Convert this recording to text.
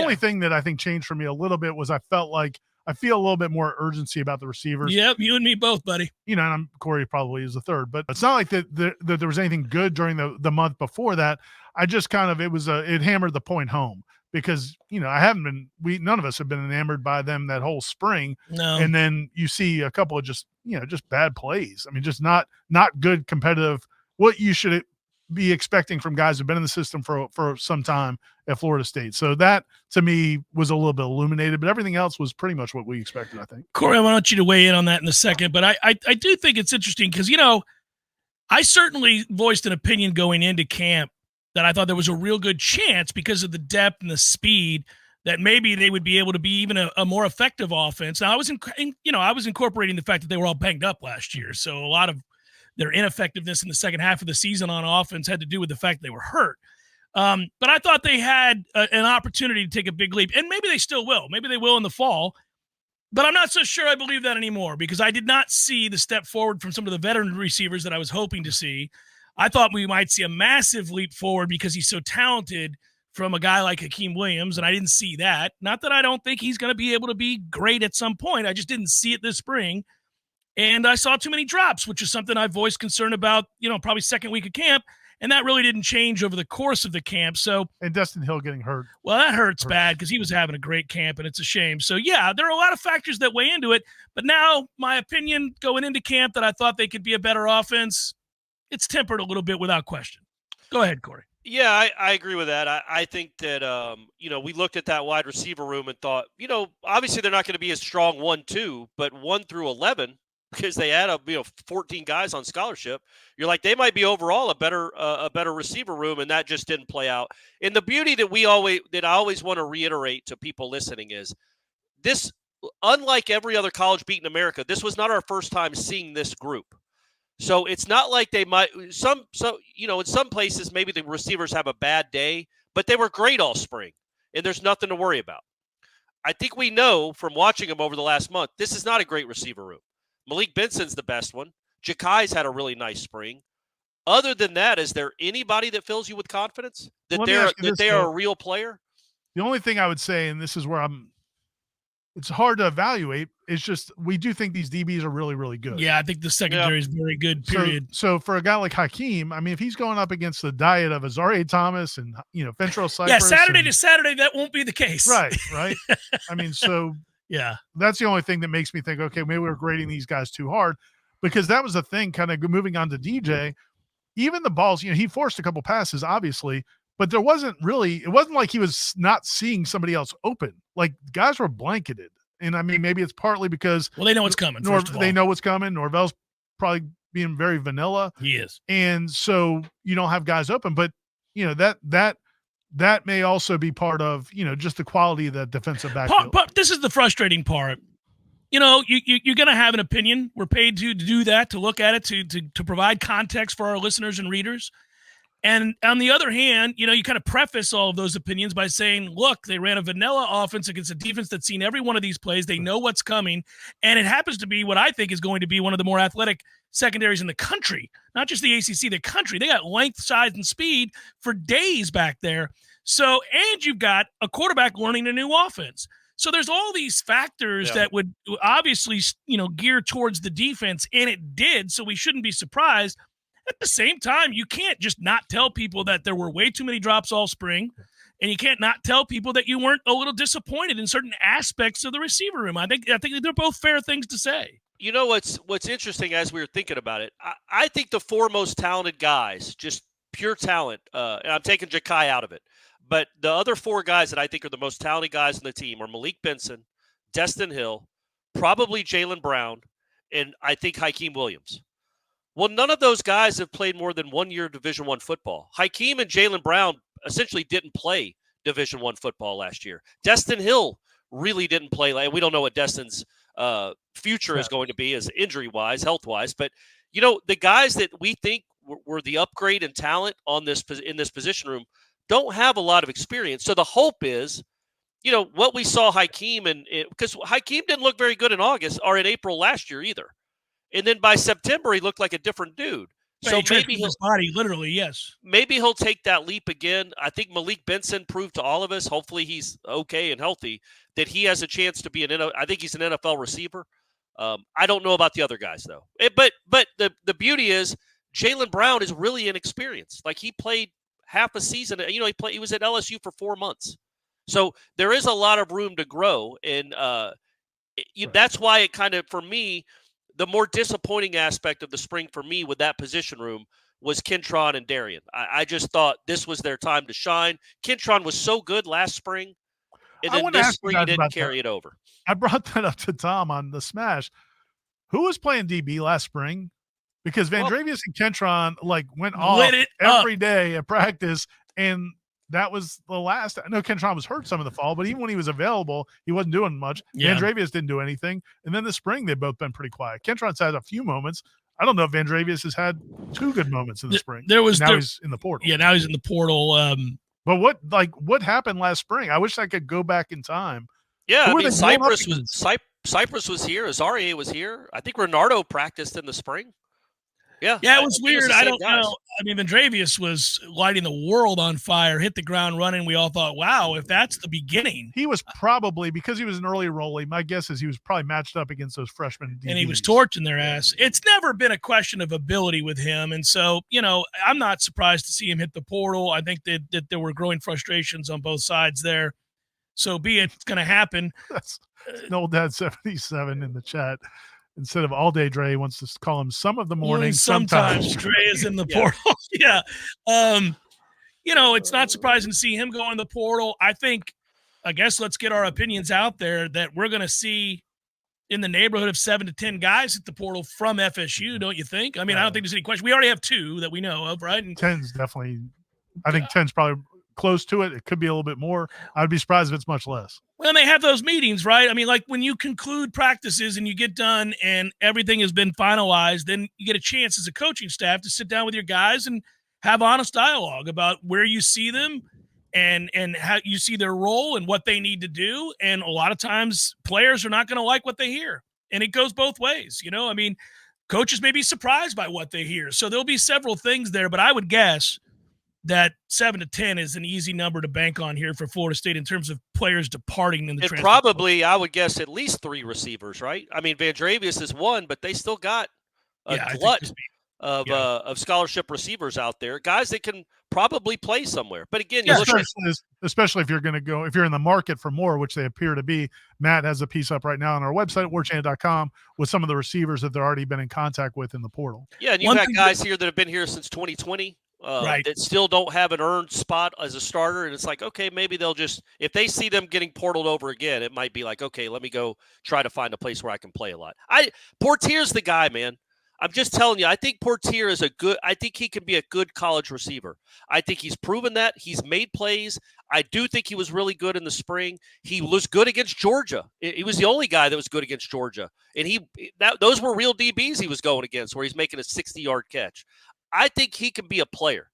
only thing that I think changed for me a little bit was I feel a little bit more urgency about the receivers. Yep, you and me both, buddy. And Corey probably is the third, but it's not like that there was anything good during the month before that. I just kind of it hammered the point home because none of us have been enamored by them that whole spring. No. And then you see a couple of just bad plays. I mean, just not good competitive. What you should be expecting from guys who've been in the system for some time at Florida State. So that to me was a little bit illuminated, but everything else was pretty much what we expected, I think. Corey, I want you to weigh in on that in a second, but I do think it's interesting because, I certainly voiced an opinion going into camp that I thought there was a real good chance because of the depth and the speed that maybe they would be able to be even a more effective offense. Now, I was incorporating the fact that they were all banged up last year, so a lot of their ineffectiveness in the second half of the season on offense had to do with the fact they were hurt. But I thought they had an opportunity to take a big leap, and maybe they still will. Maybe they will in the fall. But I'm not so sure I believe that anymore because I did not see the step forward from some of the veteran receivers that I was hoping to see. I thought we might see a massive leap forward because he's so talented from a guy like Hakeem Williams, and I didn't see that. Not that I don't think he's going to be able to be great at some point. I just didn't see it this spring. And I saw too many drops, which is something I voiced concern about, probably second week of camp. And that really didn't change over the course of the camp. And Destin Hill getting hurt. Well, that hurts bad because he was having a great camp, and it's a shame. So, yeah, there are a lot of factors that weigh into it. But now my opinion going into camp that I thought they could be a better offense, it's tempered a little bit without question. Go ahead, Corey. Yeah, I agree with that. I think that, we looked at that wide receiver room and thought, obviously they're not going to be as strong 1-2, but 1 through 11, because they had 14 guys on scholarship. You're like, they might be overall a better receiver room, and that just didn't play out. And the beauty that I always want to reiterate to people listening is this, unlike every other college beat in America, this was not our first time seeing this group. So it's not like they might in some places maybe the receivers have a bad day, but they were great all spring, and there's nothing to worry about. I think we know from watching them over the last month, this is not a great receiver room. Malik Benson's the best one. Jakai's had a really nice spring. Other than that, is there anybody that fills you with confidence that they are a real player? The only thing I would say, and this is where it's hard to evaluate, is just we do think these DBs are really, really good. Yeah, I think the secondary is very good, period. So for a guy like Hakeem, I mean, if he's going up against the diet of Azaria Thomas and, Fentrell Cypress. Yeah, Saturday to Saturday, that won't be the case. Right. I mean, so – yeah, that's the only thing that makes me think, okay, maybe we're grading these guys too hard, because that was the thing. Kind of moving on to DJ, even the balls, he forced a couple passes, obviously, but it wasn't like he was not seeing somebody else open. Like guys were blanketed, and I mean, maybe it's partly because they know what's coming. They know what's coming. Norvell's probably being very vanilla. He is, and so you don't have guys open, but that may also be part of, just the quality of that defensive backfield. But this is the frustrating part. You're going to have an opinion. We're paid to do that, to look at it, to provide context for our listeners and readers. And on the other hand, you kind of preface all of those opinions by saying, look, they ran a vanilla offense against a defense that's seen every one of these plays. They know what's coming. And it happens to be what I think is going to be one of the more athletic secondaries in the country, not just the ACC, the country. They got length, size, and speed for days back there. So, and you've got a quarterback learning a new offense. So there's all these factors that would obviously, gear towards the defense, and it did. So we shouldn't be surprised. At the same time, you can't just not tell people that there were way too many drops all spring, and you can't not tell people that you weren't a little disappointed in certain aspects of the receiver room. I think they're both fair things to say. What's interesting as we were thinking about it, I think the four most talented guys, just pure talent, and I'm taking Jakai out of it, but the other four guys that I think are the most talented guys on the team are Malik Benson, Destin Hill, probably Jaylen Brown, and I think Hakeem Williams. Well, none of those guys have played more than 1 year Division I football. Hakeem and Jaylen Brown essentially didn't play Division I football last year. Destin Hill really didn't play. We don't know what Destin's future is going to be as injury-wise, health-wise. But, the guys that we think were the upgrade in talent in this position room don't have a lot of experience. So the hope is, what we saw Hakeem, because Hakeem didn't look very good in August or in April last year either. And then by September, he looked like a different dude. So So he transformed his body, literally, yes. maybe he'll take that leap again. I think Malik Benson proved to all of us, hopefully he's okay and healthy, that he has a chance to be I think he's an NFL receiver. I don't know about the other guys though. But the beauty is Jaylen Brown is really inexperienced. Like he played half a season. He was at LSU for 4 months. So there is a lot of room to grow, and that's why it kind of, for me, the more disappointing aspect of the spring for me with that position room was Kentron and Darian. I just thought this was their time to shine. Kentron was so good last spring, and then this spring he didn't carry it over. I brought that up to Tom on the Smash. Who was playing DB last spring? Because Vandrevius and Kentron went off every day at practice, and that was the last. I know Kentron was hurt some of the fall, but even when he was available, he wasn't doing much. Yeah. Vandrevius didn't do anything. And then the spring, they've both been pretty quiet. Kentron's had a few moments. I don't know if Vandrevius has had 2 good moments in the spring. He's in the portal. Yeah, now he's in the portal. But what happened last spring? I wish I could go back in time. Yeah, I mean, Cypress was here. Azaria was here. I think Renardo practiced in the spring. Yeah, it was weird. I don't know. I mean, Vandrevius was lighting the world on fire, hit the ground running. We all thought, wow, if that's the beginning. He was probably, because he was an early rollie, my guess is he was probably matched up against those freshmen DBs. And he was torching their ass. It's never been a question of ability with him. And so, I'm not surprised to see him hit the portal. I think that there were growing frustrations on both sides there. So be it, it's going to happen. That's Old Dad 77 in the chat. Instead of all day, Dre wants to call him some of the morning. Sometimes Dre is in the portal. Yeah. It's not surprising to see him go in the portal. I guess let's get our opinions out there that we're going to see in the neighborhood of 7 to 10 guys at the portal from FSU, don't you think? I mean, I don't think there's any question. We already have 2 that we know of, right? And 10's definitely, I think 10's probably close to it. It could be a little bit more. I'd be surprised if it's much less. Well, they have those meetings, right? I mean, like when you conclude practices and you get done and everything has been finalized, then you get a chance as a coaching staff to sit down with your guys and have honest dialogue about where you see them and how you see their role and what they need to do. And a lot of times players are not going to like what they hear. And it goes both ways. I mean, coaches may be surprised by what they hear. So there'll be several things there, but I would guess that 7 to 10 is an easy number to bank on here for Florida State in terms of players departing in the transfer. Probably, I would guess, at least 3 receivers, right? I mean, Vandrevius is 1, but they still got a glut of scholarship receivers out there, guys that can probably play somewhere. But again, especially if you're going to go, if you're in the market for more, which they appear to be. Matt has a piece up right now on our website at warchant.com with some of the receivers that they've already been in contact with in the portal. Yeah, and you've got guys here that have been here since 2020. Right. That still don't have an earned spot as a starter. And it's like, okay, maybe they'll just, if they see them getting portaled over again, it might be like, okay, let me go try to find a place where I can play a lot. Portier's the guy, man. I'm just telling you, I think Portier is I think he can be a good college receiver. I think he's proven that. He's made plays. I do think he was really good in the spring. He was good against Georgia. He was the only guy that was good against Georgia. And those were real DBs he was going against where he's making a 60-yard catch. I think he can be a player.